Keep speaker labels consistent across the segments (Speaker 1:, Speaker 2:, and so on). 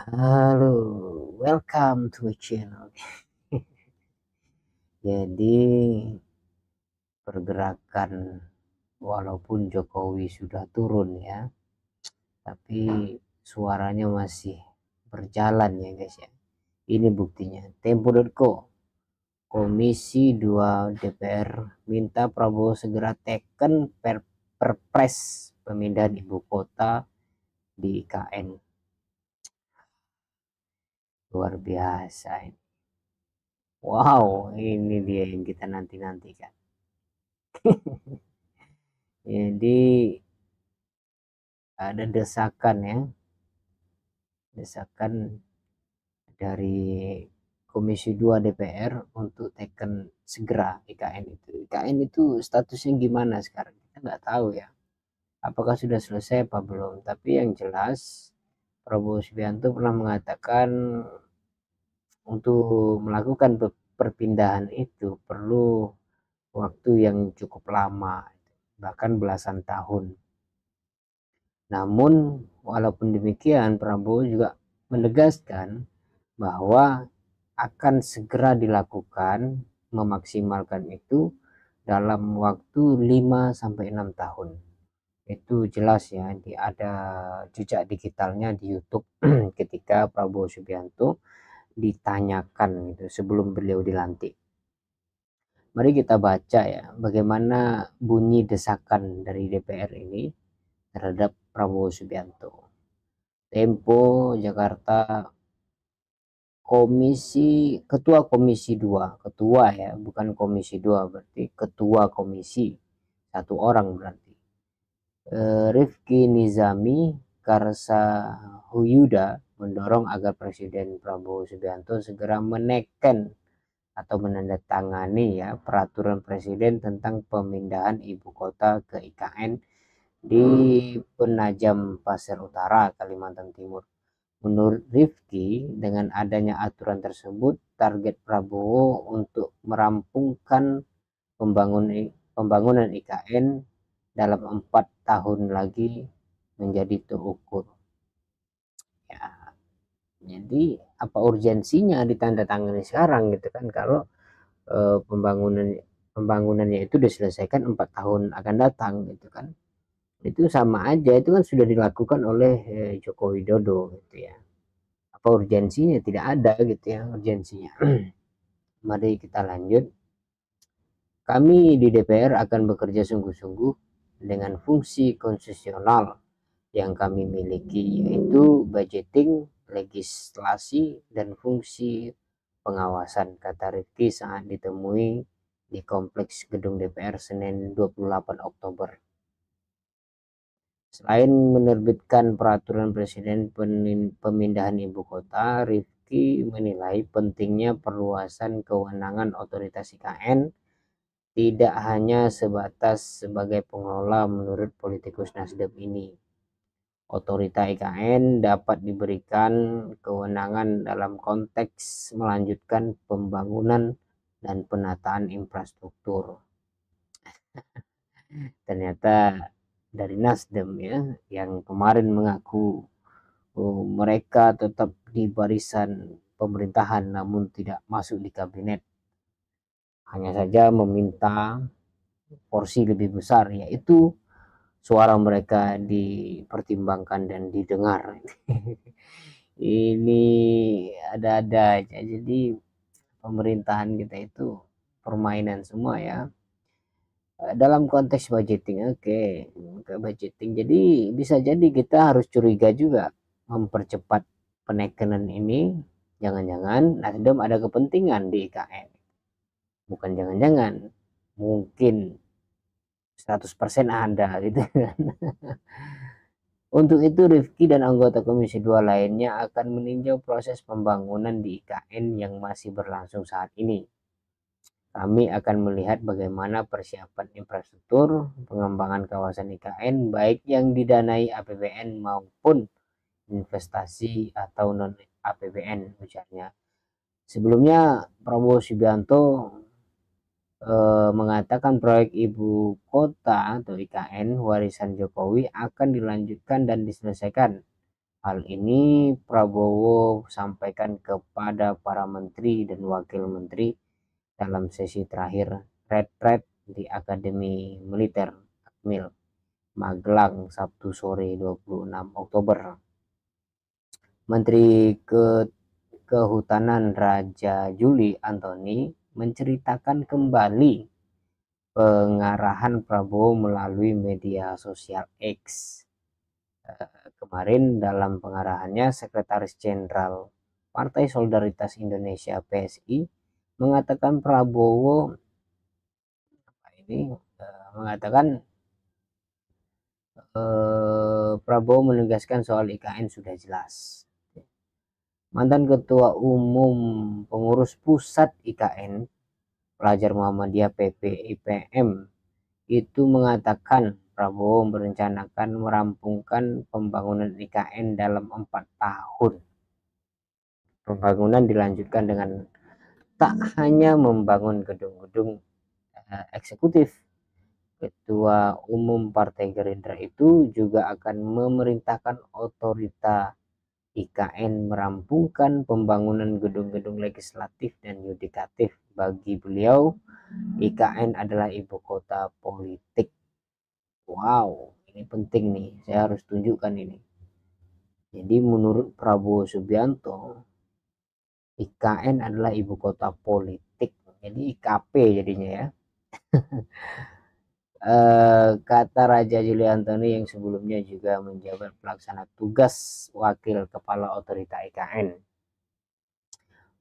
Speaker 1: Halo, welcome to my channel. Jadi pergerakan walaupun Jokowi sudah turun ya, tapi suaranya masih berjalan ya guys ya. Ini buktinya. Tempo.co, Komisi 2 DPR minta Prabowo segera teken perpres pemindahan ibu kota di IKN. Luar biasa ini. Wow, ini dia yang kita nanti-nantikan. Jadi ada desakan ya, desakan dari Komisi 2 DPR untuk teken segera IKN itu. IKN itu statusnya gimana sekarang? Kita nggak tahu ya. Apakah sudah selesai apa belum? Tapi yang jelas Prabowo Subianto pernah mengatakan untuk melakukan perpindahan itu perlu waktu yang cukup lama, bahkan belasan tahun. Namun walaupun demikian Prabowo juga menegaskan bahwa akan segera dilakukan, memaksimalkan itu dalam waktu 5 sampai 6 tahun. Itu jelas ya, ada jejak digitalnya di YouTube ketika Prabowo Subianto ditanyakan gitu sebelum beliau dilantik. Mari kita baca ya bagaimana bunyi desakan dari DPR ini terhadap Prabowo Subianto. Tempo Jakarta, Ketua Komisi 2, ketua ya, bukan Komisi 2, berarti ketua komisi, satu orang berarti. Rifki Nizami Karsahuyuda mendorong agar Presiden Prabowo Subianto segera meneken atau menandatangani ya peraturan presiden tentang pemindahan ibu kota ke IKN di Penajam Pasir Utara, Kalimantan Timur. Menurut Rifki, dengan adanya aturan tersebut, target Prabowo untuk merampungkan pembangunan IKN dalam 4 tahun lagi menjadi terukur. Ya, jadi apa urgensinya ditandatangani sekarang gitu kan kalau pembangunannya itu diselesaikan 4 tahun akan datang gitu kan. Itu sama aja, itu kan sudah dilakukan oleh Joko Widodo gitu ya. Apa urgensinya? Tidak ada gitu ya urgensinya. Mari kita lanjut. Kami di DPR akan bekerja sungguh-sungguh dengan fungsi konstitusional yang kami miliki, yaitu budgeting, legislasi, dan fungsi pengawasan, kata Rifki saat ditemui di kompleks gedung DPR Senin 28 Oktober. Selain menerbitkan peraturan presiden pemindahan ibu kota, Rifki menilai pentingnya perluasan kewenangan otoritas IKN tidak hanya sebatas sebagai pengelola. Menurut politikus Nasdem ini, otorita IKN dapat diberikan kewenangan dalam konteks melanjutkan pembangunan dan penataan infrastruktur. Ternyata dari Nasdem ya, yang kemarin mengaku mereka tetap di barisan pemerintahan namun tidak masuk di kabinet, hanya saja meminta porsi lebih besar, yaitu suara mereka dipertimbangkan dan didengar. Ini ada-ada aja. Jadi pemerintahan kita itu permainan semua ya. Dalam konteks budgeting, oke, budgeting. Jadi bisa jadi kita harus curiga juga mempercepat penekanan ini. Jangan-jangan Nasdem ada kepentingan di IKN. Bukan jangan-jangan, mungkin 100% ada gitu kan. Untuk itu Rifki dan anggota Komisi 2 lainnya akan meninjau proses pembangunan di IKN yang masih berlangsung saat ini. Kami akan melihat bagaimana persiapan infrastruktur, pengembangan kawasan IKN baik yang didanai APBN maupun investasi atau non APBN ujarnya. Sebelumnya Prabowo Subianto mengatakan proyek ibu kota atau IKN warisan Jokowi akan dilanjutkan dan diselesaikan Hal ini Prabowo sampaikan kepada para menteri dan wakil menteri dalam sesi terakhir retret di Akademi Militer Akmil Magelang Sabtu sore 26 Oktober. Menteri Kehutanan Raja Juli Antoni menceritakan kembali pengarahan Prabowo melalui media sosial X. Kemarin dalam pengarahannya, Sekretaris Jenderal Partai Solidaritas Indonesia (PSI) mengatakan Prabowo menegaskan soal IKN sudah jelas. Mantan Ketua Umum Pengurus Pusat IKN Pelajar Muhammadiyah PPIPM itu mengatakan Prabowo merencanakan merampungkan pembangunan IKN dalam 4 tahun. Pembangunan dilanjutkan dengan tak hanya membangun gedung-gedung eksekutif. Ketua Umum Partai Gerindra itu juga akan memerintahkan otorita IKN merampungkan pembangunan gedung-gedung legislatif dan yudikatif. Bagi beliau, IKN adalah ibu kota politik. Wow, ini penting nih, saya harus tunjukkan ini. Jadi menurut Prabowo Subianto, IKN adalah ibu kota politik. Jadi IKP jadinya ya. Kata Raja Juli Antoni yang sebelumnya juga menjabat pelaksana tugas wakil kepala otorita IKN.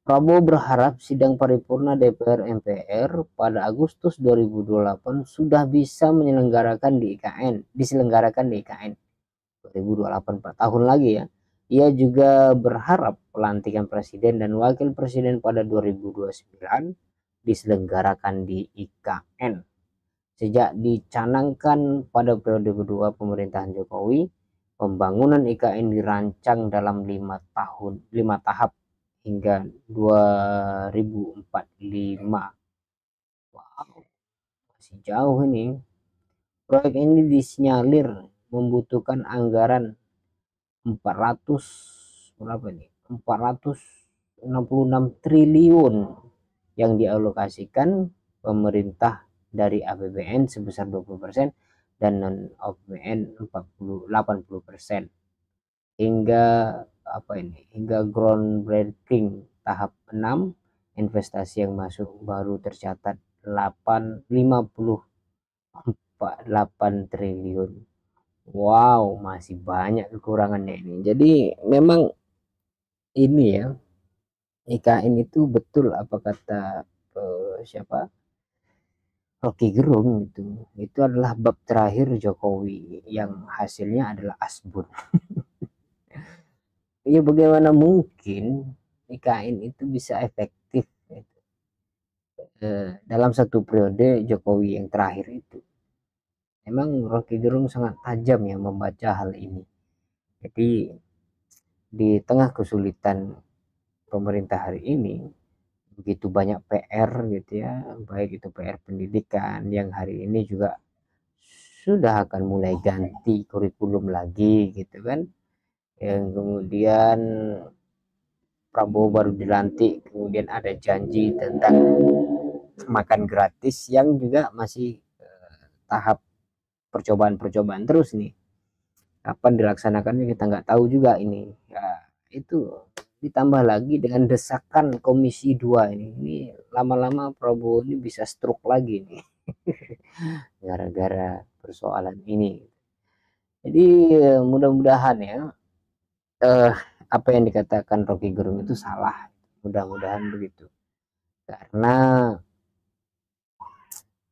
Speaker 1: Prabowo berharap sidang paripurna DPR MPR pada Agustus 2028 sudah bisa diselenggarakan di IKN 2028, 4 tahun lagi ya. Ia juga berharap pelantikan presiden dan wakil presiden pada 2029 diselenggarakan di IKN. Sejak dicanangkan pada periode kedua pemerintahan Jokowi, pembangunan IKN dirancang dalam 5 tahap hingga 2045. Wow, masih jauh ini. Proyek ini disinyalir membutuhkan anggaran 466 triliun yang dialokasikan pemerintah dari APBN sebesar 20% dan non APBN 80% hingga groundbreaking tahap 6. Investasi yang masuk baru tercatat 58 triliun. Wow, masih banyak kekurangannya ini. Jadi memang ini ya, IKN itu betul apa kata siapa, Rocky Gerung, itu adalah bab terakhir Jokowi yang hasilnya adalah asbun. Ya bagaimana mungkin IKN itu bisa efektif dalam satu periode Jokowi yang terakhir itu. Memang Rocky Gerung sangat tajam ya membaca hal ini. Jadi di tengah kesulitan pemerintah hari ini, begitu banyak PR gitu ya, baik itu PR pendidikan yang hari ini juga sudah akan mulai ganti kurikulum lagi gitu kan, yang kemudian Prabowo baru dilantik, kemudian ada janji tentang makan gratis yang juga masih tahap percobaan terus nih. Kapan dilaksanakannya kita nggak tahu juga ini ya. Itu ditambah lagi dengan desakan Komisi 2 ini lama-lama Prabowo ini bisa stroke lagi nih gara-gara persoalan ini. Jadi mudah-mudahan ya apa yang dikatakan Rocky Gerung itu salah, mudah-mudahan begitu, karena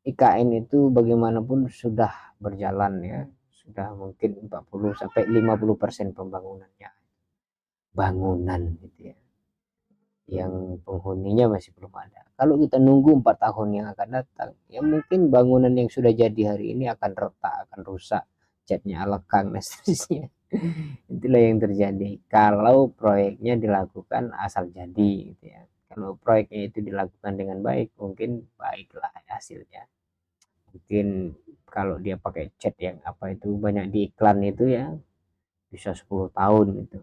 Speaker 1: IKN itu bagaimanapun sudah berjalan ya, sudah mungkin 40-50% pembangunannya, bangunan gitu ya, yang penghuninya masih belum ada. Kalau kita nunggu 4 tahun yang akan datang, ya mungkin bangunan yang sudah jadi hari ini akan retak, akan rusak, catnya lekang dan seterusnya. Itulah yang terjadi kalau proyeknya dilakukan asal jadi gitu ya. Kalau proyeknya itu dilakukan dengan baik, mungkin baiklah hasilnya. Mungkin kalau dia pakai cat yang apa itu banyak di iklan itu ya, bisa 10 tahun gitu.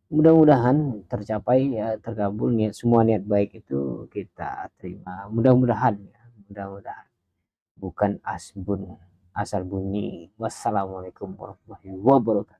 Speaker 1: Mudah-mudahan tercapai ya, tergabung niat, semua niat baik itu kita terima, mudah-mudahan ya, mudah-mudahan bukan asbun asal bunyi. Wassalamualaikum warahmatullahi wabarakatuh.